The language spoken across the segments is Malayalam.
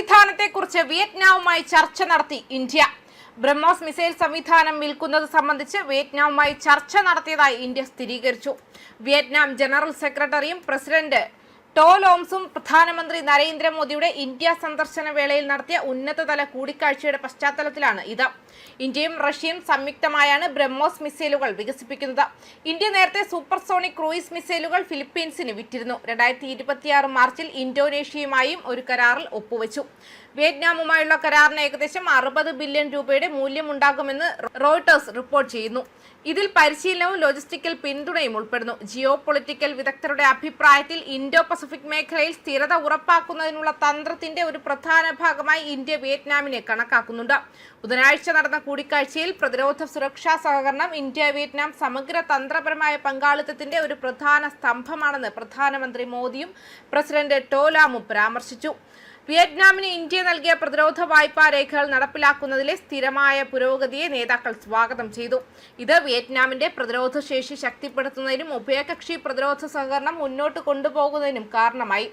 സംവിധാനത്തെക്കുറിച്ച് വിയറ്റ്നാമുമായി ചർച്ച നടത്തി ഇന്ത്യ. ബ്രഹ്മോസ് മിസൈൽ സംവിധാനം വിൽക്കുന്നത് സംബന്ധിച്ച് വിയറ്റ്നാമുമായി ചർച്ച നടത്തിയതായി ഇന്ത്യ സ്ഥിരീകരിച്ചു. വിയറ്റ്നാം ജനറൽ സെക്രട്ടറിയും പ്രസിഡന്റ് ടോ ലോംസും പ്രധാനമന്ത്രി നരേന്ദ്രമോദിയുടെ ഇന്ത്യ സന്ദർശന വേളയിൽ നടത്തിയ ഉന്നതതല കൂടിക്കാഴ്ചയുടെ പശ്ചാത്തലത്തിലാണ് ഇത്. ഇന്ത്യയും റഷ്യയും സംയുക്തമായാണ് ബ്രഹ്മോസ് മിസൈലുകൾ വികസിപ്പിക്കുന്നത്. ഇന്ത്യ നേരത്തെ സൂപ്പർസോണിക് ക്രൂയിസ് മിസൈലുകൾ ഫിലിപ്പീൻസിന് വിറ്റിരുന്നു. 2026 മാർച്ചിൽ ഇന്തോനേഷ്യയുമായും ഒരു കരാറിൽ ഒപ്പുവെച്ചു. വിയറ്റ്നാമുമായുള്ള കരാറിന് ഏകദേശം 60 ബില്യൺ രൂപയുടെ മൂല്യമുണ്ടാകുമെന്ന് റോയിട്ടേഴ്സ് റിപ്പോർട്ട് ചെയ്യുന്നു. ഇതിൽ പരിശീലനവും ലോജിസ്റ്റിക്കൽ പിന്തുണയും ഉൾപ്പെടുന്നു. ജിയോ പൊളിറ്റിക്കൽ വിദഗ്ധരുടെ അഭിപ്രായത്തിൽ ഇൻഡോ പസഫിക് മേഖലയിൽ സ്ഥിരത ഉറപ്പാക്കുന്നതിനുള്ള തന്ത്രത്തിന്റെ ഒരു പ്രധാന ഭാഗമായി ഇന്ത്യ വിയറ്റ്നാമിനെ കണക്കാക്കുന്നുണ്ട്. ബുധനാഴ്ച നടന്ന കൂടിക്കാഴ്ചയിൽ പ്രതിരോധ സുരക്ഷാ സഹകരണം ഇന്ത്യ വിയറ്റ്നാം സമഗ്ര തന്ത്രപരമായ പങ്കാളിത്തത്തിന്റെ ഒരു പ്രധാന സ്തംഭമാണെന്ന് പ്രധാനമന്ത്രി മോദിയും പ്രസിഡന്റ് ടോ ലാമും പരാമർശിച്ചു. വിയറ്റ്നാമിന് ഇന്ത്യ നൽകിയ പ്രതിരോധ വായ്പാ രേഖകൾ നടപ്പിലാക്കുന്നതിലെ സ്ഥിരമായ പുരോഗതിയെ നേതാക്കൾ സ്വാഗതം ചെയ്തു. ഇത് വിയറ്റ്നാമിന്റെ പ്രതിരോധ ശേഷി ശക്തിപ്പെടുത്തുന്നതിനും ഉഭയകക്ഷി പ്രതിരോധ സഹകരണം മുന്നോട്ട് കൊണ്ടുപോകുന്നതിനും കാരണമായി.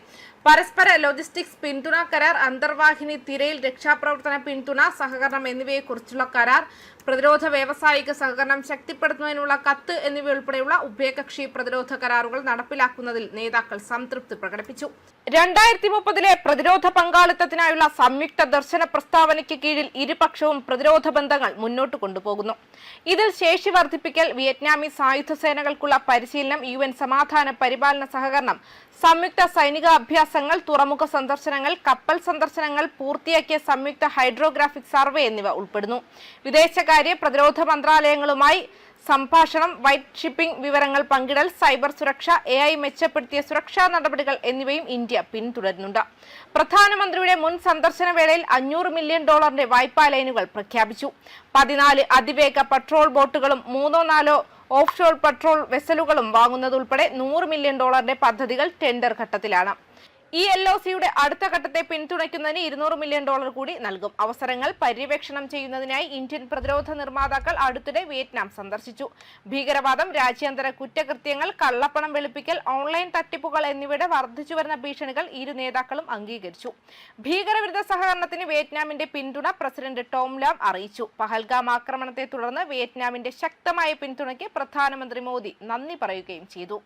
പരസ്പര ലോജിസ്റ്റിക്സ് പിന്തുണ കരാർ, അന്തർവാഹിനി തിരയിൽ രക്ഷാപ്രവർത്തന പിന്തുണ സഹകരണം എന്നിവയെക്കുറിച്ചുള്ള കരാർ, പ്രതിരോധ വ്യാവസായിക സഹകരണം ശക്തിപ്പെടുത്തുന്നതിനുള്ള കത്ത് എന്നിവയുൾപ്പെടെയുള്ള ഉഭയകക്ഷി പ്രതിരോധ കരാറുകൾ നടപ്പിലാക്കുന്നതിൽ നേതാക്കൾ സംതൃപ്തി പ്രകടിപ്പിച്ചു. 2030 പ്രതിരോധ പങ്കാളിത്തത്തിനായുള്ള സംയുക്ത ദർശന പ്രസ്താവനയ്ക്ക് കീഴിൽ ഇരുപക്ഷവും പ്രതിരോധ ബന്ധങ്ങൾ മുന്നോട്ട് കൊണ്ടുപോകുന്നു. ഇതിൽ ശേഷി വർദ്ധിപ്പിക്കൽ, വിയറ്റ്നാമീസ് സായുധ സേനകൾക്കുള്ള പരിശീലനം, UN സമാധാന പരിപാലന സഹകരണം, സംയുക്ത സൈനിക അഭ്യാസങ്ങൾ, തുറമുഖ സന്ദർശനങ്ങൾ, കപ്പൽ സന്ദർശനങ്ങൾ, പൂർത്തിയാക്കിയ സംയുക്ത ഹൈഡ്രോഗ്രാഫിക് സർവേ എന്നിവ ഉൾപ്പെടുന്നു. വിദേശകാര്യ, പ്രതിരോധ മന്ത്രാലയങ്ങളുമായി സംഭാഷണം, വൈറ്റ് ഷിപ്പിംഗ് വിവരങ്ങൾ പങ്കിടൽ, സൈബർ സുരക്ഷ, AI മെച്ചപ്പെടുത്തിയ സുരക്ഷാ നടപടികൾ എന്നിവയും ഇന്ത്യ പിന്തുടരുന്നുണ്ട്. പ്രധാനമന്ത്രിയുടെ മുൻ സന്ദർശന വേളയിൽ $500 മില്യൺ വായ്പാ ലൈനുകൾ പ്രഖ്യാപിച്ചു. 14 അതിവേഗ പട്രോൾ ബോട്ടുകളും 3-4 ഓഫ്ഷോർ പട്രോൾ വെസലുകളും വാങ്ങുന്നതുൾപ്പെടെ $100 മില്യൺ പദ്ധതികൾ ടെൻഡർ ഘട്ടത്തിലാണ്. ഈ LOCയുടെ അടുത്ത ഘട്ടത്തെ പിന്തുണയ്ക്കുന്നതിന് $200 മില്യൺ കൂടി നൽകും. അവസരങ്ങൾ പര്യവേക്ഷണം ചെയ്യുന്നതിനായി ഇന്ത്യൻ പ്രതിരോധ നിർമ്മാതാക്കൾ അടുത്തിടെ വിയറ്റ്നാം സന്ദർശിച്ചു. ഭീകരവാദം, രാജ്യാന്തര കുറ്റകൃത്യങ്ങൾ, കള്ളപ്പണം വെളുപ്പിക്കൽ, ഓൺലൈൻ തട്ടിപ്പുകൾ എന്നിവയുടെ വർദ്ധിച്ചുവരുന്ന ഭീഷണികൾ ഇരു നേതാക്കളും അംഗീകരിച്ചു. ഭീകരവിരുദ്ധ സഹകരണത്തിന് വിയറ്റ്നാമിന്റെ പിന്തുണ പ്രസിഡന്റ് ടോം ലാം അറിയിച്ചു. പഹൽഗാം ആക്രമണത്തെ തുടർന്ന് വിയറ്റ്നാമിന്റെ ശക്തമായ പിന്തുണയ്ക്ക് പ്രധാനമന്ത്രി മോദി നന്ദി പറയുകയും ചെയ്തു.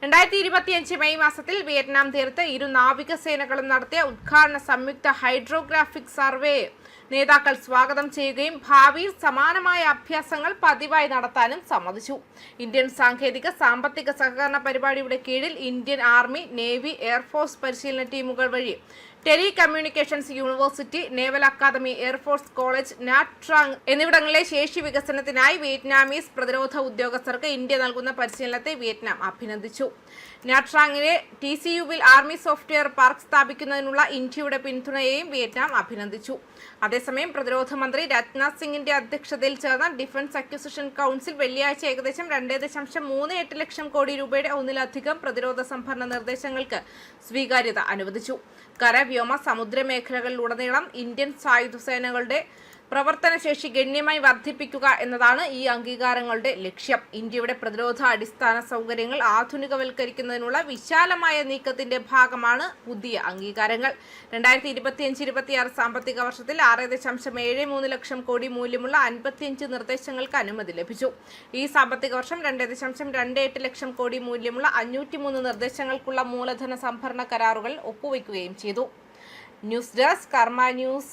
2025 മെയ് മാസത്തിൽ വിയറ്റ്നാം തീരത്ത് ഇരു നാവികസേനകളും നടത്തിയ ഉദ്ഘാടന സംയുക്ത ഹൈഡ്രോഗ്രാഫിക് സർവേ നേതാക്കൾ സ്വാഗതം ചെയ്യുകയും ഭാവിയിൽ സമാനമായ അഭ്യാസങ്ങൾ പതിവായി നടത്താനും സമ്മതിച്ചു. ഇന്ത്യൻ സാങ്കേതിക സാമ്പത്തിക സഹകരണ പരിപാടിയുടെ കീഴിൽ ഇന്ത്യൻ ആർമി, നേവി, എയർഫോഴ്സ് പരിശീലന ടീമുകൾ വഴി telecommunications university, naval academy, air force college, Nha Trang എന്നിവിടങ്ങളിലെ ശേഷി വികസനത്തിനായി വിയറ്റ്നാമീസ് പ്രതിരോധ ഉദ്യോഗസ്ഥർക്ക് ഇന്ത്യ നൽകുന്ന പരിശീലനത്തെ വിയറ്റ്നാം അഭിനന്ദിച്ചു. നാട്രാങ്ങിലെ TCUവിൽ ആർമി സോഫ്റ്റ്വെയർ പാർക്ക് സ്ഥാപിക്കുന്നതിനുള്ള ഇന്ത്യയുടെ പിന്തുണയെയും വിയറ്റ്നാം അഭിനന്ദിച്ചു. അതേസമയം പ്രതിരോധ മന്ത്രി രാജ്നാഥ് സിംഗിന്റെ അധ്യക്ഷതയിൽ ചേർന്ന ഡിഫൻസ് അക്വിസിഷൻ കൗൺസിൽ വെള്ളിയാഴ്ച ഏകദേശം 2.38 ലക്ഷം കോടി രൂപയുടെ ഒന്നിലധികം പ്രതിരോധ സംഭരണ നിർദ്ദേശങ്ങൾക്ക് സ്വീകാര്യത അനുവദിച്ചു. കര, വ്യോമ, സമുദ്ര മേഖലകളിലുടനീളം ഇന്ത്യൻ സായുധ സേനകളുടെ പ്രവർത്തനശേഷി ഗണ്യമായി വർദ്ധിപ്പിക്കുക എന്നതാണ് ഈ അംഗീകാരങ്ങളുടെ ലക്ഷ്യം. ഇന്ത്യയുടെ പ്രതിരോധ അടിസ്ഥാന സൗകര്യങ്ങൾ ആധുനികവൽക്കരിക്കുന്നതിനുള്ള വിശാലമായ നീക്കത്തിന്റെ ഭാഗമാണ് പുതിയ അംഗീകാരങ്ങൾ. 2025-26 സാമ്പത്തിക വർഷത്തിൽ 6.73 ലക്ഷം കോടി മൂല്യമുള്ള 55 നിർദ്ദേശങ്ങൾക്ക് അനുമതി ലഭിച്ചു. ഈ സാമ്പത്തിക വർഷം 2.28 ലക്ഷം കോടി മൂല്യമുള്ള 503 നിർദ്ദേശങ്ങൾക്കുള്ള മൂലധന സംഭരണ കരാറുകൾ ഒപ്പുവയ്ക്കുകയും ചെയ്തു. ന്യൂസ് ഡെസ്ക് കർമ്മ ന്യൂസ്.